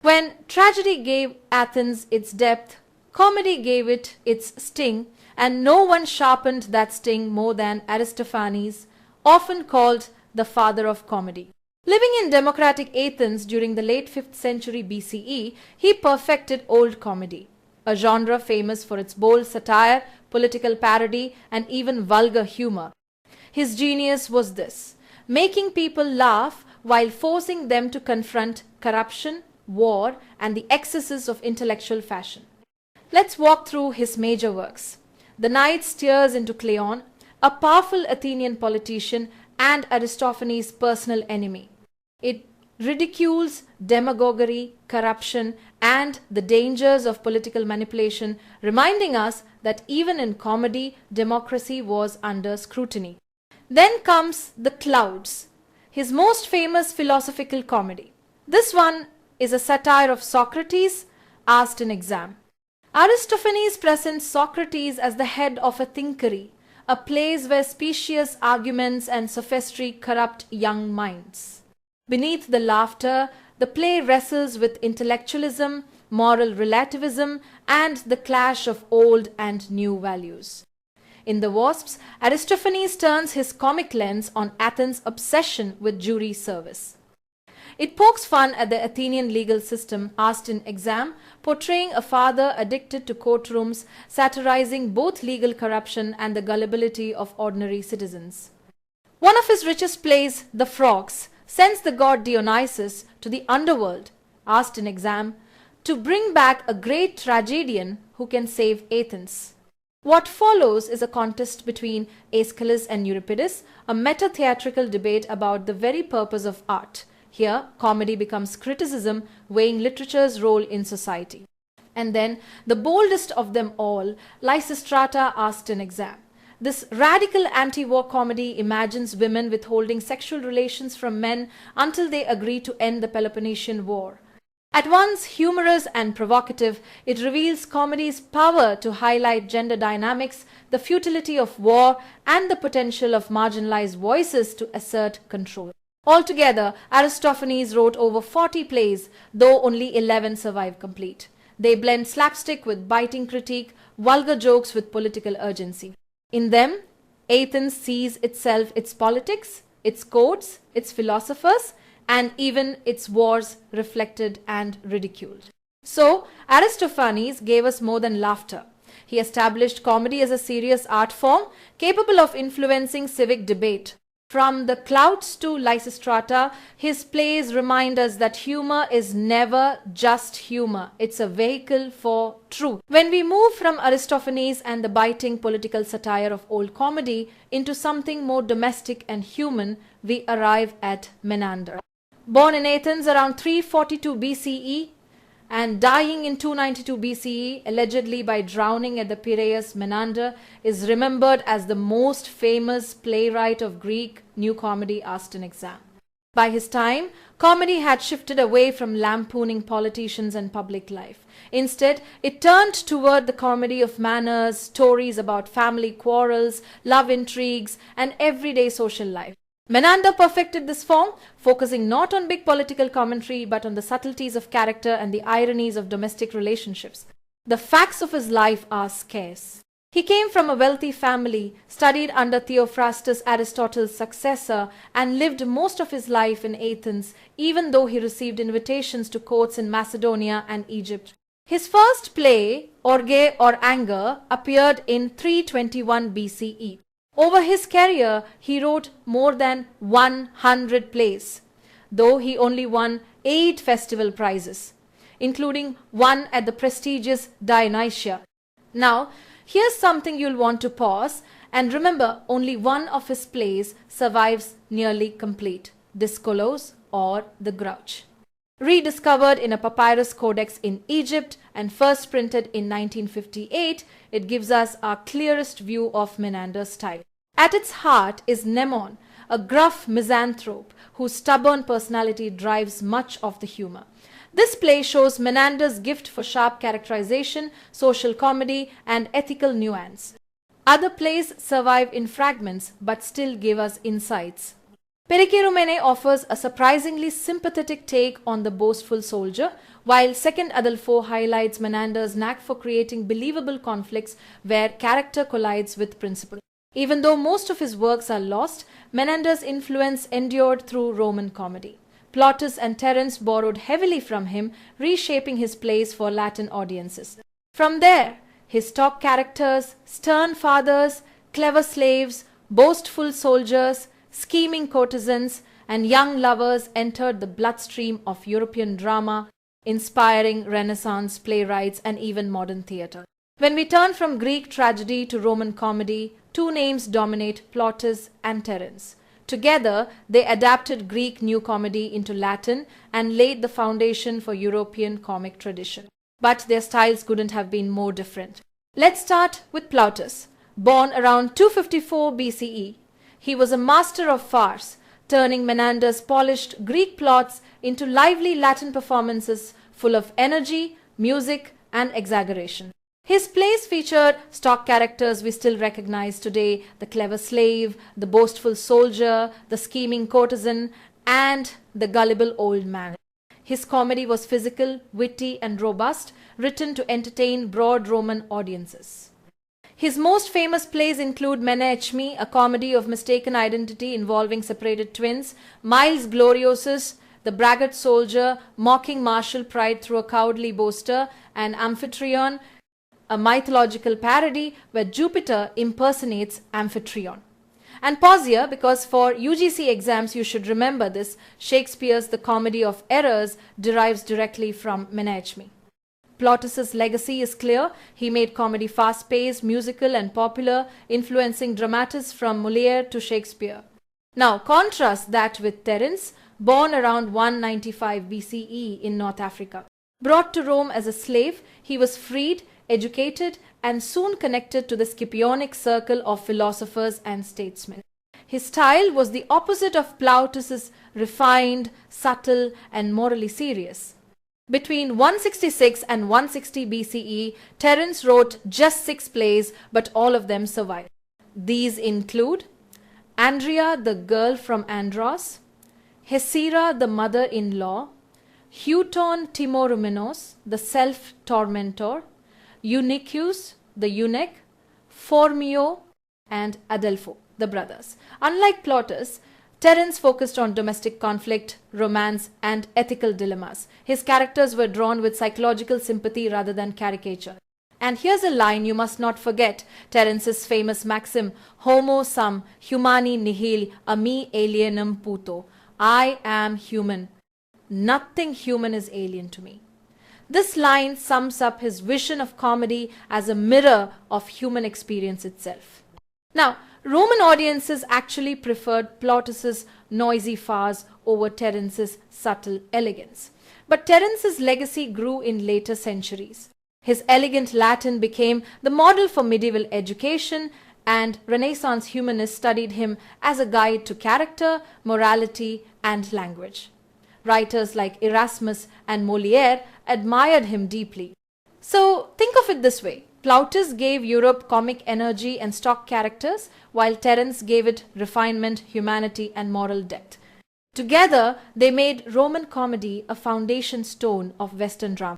When tragedy gave Athens its depth, comedy gave it its sting, and no one sharpened that sting more than Aristophanes, often called the father of comedy. Living in democratic Athens during the late 5th century BCE, he perfected old comedy, a genre famous for its bold satire, political parody, and even vulgar humor. His genius was this: making people laugh while forcing them to confront corruption, war, and the excesses of intellectual fashion. Let's walk through his major works. The Knight steers into Cleon, a powerful Athenian politician and Aristophanes' personal enemy. It ridicules demagoguery, corruption, and the dangers of political manipulation, reminding us that even in comedy, democracy was under scrutiny. Then comes The Clouds, his most famous philosophical comedy. This one is a satire of Socrates, asked in exam. Aristophanes presents Socrates as the head of a thinkery, a place where specious arguments and sophistry corrupt young minds. Beneath the laughter, the play wrestles with intellectualism, moral relativism, and the clash of old and new values. In The Wasps, Aristophanes turns his comic lens on Athens' obsession with jury service. It pokes fun at the Athenian legal system, asked in exam, portraying a father addicted to courtrooms, satirizing both legal corruption and the gullibility of ordinary citizens. One of his richest plays, The Frogs, sends the god Dionysus to the underworld, asked in exam, to bring back a great tragedian who can save Athens. What follows is a contest between Aeschylus and Euripides, a meta-theatrical debate about the very purpose of art. Here, comedy becomes criticism, weighing literature's role in society. And then, the boldest of them all, Lysistrata, asked in exam. This radical anti-war comedy imagines women withholding sexual relations from men until they agree to end the Peloponnesian War. At once humorous and provocative, it reveals comedy's power to highlight gender dynamics, the futility of war, and the potential of marginalized voices to assert control. Altogether, Aristophanes wrote over 40 plays, though only 11 survive complete. They blend slapstick with biting critique, vulgar jokes with political urgency. In them, Athens sees itself, its politics, its courts, its philosophers, and even its wars reflected and ridiculed. So, Aristophanes gave us more than laughter. He established comedy as a serious art form capable of influencing civic debate. From The Clouds to Lysistrata, his plays remind us that humor is never just humor. It's a vehicle for truth. When we move from Aristophanes and the biting political satire of old comedy into something more domestic and human, we arrive at Menander. Born in Athens around 342 BCE and dying in 292 BCE, allegedly by drowning at the Piraeus, Menander is remembered as the most famous playwright of Greek new comedy, asked in exam. By his time, comedy had shifted away from lampooning politicians and public life. Instead, it turned toward the comedy of manners, stories about family quarrels, love intrigues, and everyday social life. Menander perfected this form, focusing not on big political commentary but on the subtleties of character and the ironies of domestic relationships. The facts of his life are scarce. He came from a wealthy family, studied under Theophrastus, Aristotle's successor, and lived most of his life in Athens, even though he received invitations to courts in Macedonia and Egypt. His first play, Orge or Anger, appeared in 321 BCE. Over his career, he wrote more than 100 plays, though he only won 8 festival prizes, including one at the prestigious Dionysia. Now, here's something you'll want to pause and remember: only one of his plays survives nearly complete, Dyskolos or The Grouch. Rediscovered in a papyrus codex in Egypt and first printed in 1958, it gives us our clearest view of Menander's style. At its heart is Mnemon, a gruff misanthrope whose stubborn personality drives much of the humor. This play shows Menander's gift for sharp characterization, social comedy, and ethical nuance. Other plays survive in fragments but still give us insights. Pericierumene offers a surprisingly sympathetic take on the boastful soldier, while Second Adolfo highlights Menander's knack for creating believable conflicts where character collides with principle. Even though most of his works are lost, Menander's influence endured through Roman comedy. Plautus and Terence borrowed heavily from him, reshaping his plays for Latin audiences. From there, his stock characters, stern fathers, clever slaves, boastful soldiers, scheming courtesans, and young lovers entered the bloodstream of European drama, inspiring Renaissance playwrights and even modern theatre. When we turn from Greek tragedy to Roman comedy, two names dominate: Plautus and Terence. Together, they adapted Greek New Comedy into Latin and laid the foundation for European comic tradition. But their styles couldn't have been more different. Let's start with Plautus. Born around 254 BCE, he was a master of farce, turning Menander's polished Greek plots into lively Latin performances full of energy, music, and exaggeration. His plays featured stock characters we still recognize today: the clever slave, the boastful soldier, the scheming courtesan, and the gullible old man. His comedy was physical, witty, and robust, written to entertain broad Roman audiences. His most famous plays include Menander, a comedy of mistaken identity involving separated twins; Miles Gloriosus, the braggart soldier mocking martial pride through a cowardly boaster; and Amphitryon, a mythological parody where Jupiter impersonates Amphitryon. And pause here, because for UGC exams you should remember this: Shakespeare's The Comedy of Errors derives directly from Menander. Plautus's legacy is clear. He made comedy fast-paced, musical, and popular, influencing dramatists from Molière to Shakespeare. Now contrast that with Terence, born around 195 BCE in North Africa. Brought to Rome as a slave, he was freed, educated, and soon connected to the Scipionic circle of philosophers and statesmen. His style was the opposite of Plautus's: refined, subtle, and morally serious. Between 166 and 160 BCE, Terence wrote just 6 plays, but all of them survive. These include Andrea, the girl from Andros; Hesira, the mother-in-law; Houton Timorumenos, the self-tormentor; Eunuchus, the eunuch; Phormio, and Adelpho, the brothers. Unlike Plautus, Terence focused on domestic conflict, romance, and ethical dilemmas. His characters were drawn with psychological sympathy rather than caricature. And here's a line you must not forget: Terence's famous maxim, Homo sum humani nihil a me alienum puto. I am human. Nothing human is alien to me. This line sums up his vision of comedy as a mirror of human experience itself. Now, Roman audiences actually preferred Plautus's noisy farce over Terence's subtle elegance. But Terence's legacy grew in later centuries. His elegant Latin became the model for medieval education, and Renaissance humanists studied him as a guide to character, morality, and language. Writers like Erasmus and Molière admired him deeply. So think of it this way: Plautus gave Europe comic energy and stock characters, while Terence gave it refinement, humanity, and moral depth. Together, they made Roman comedy a foundation stone of Western drama.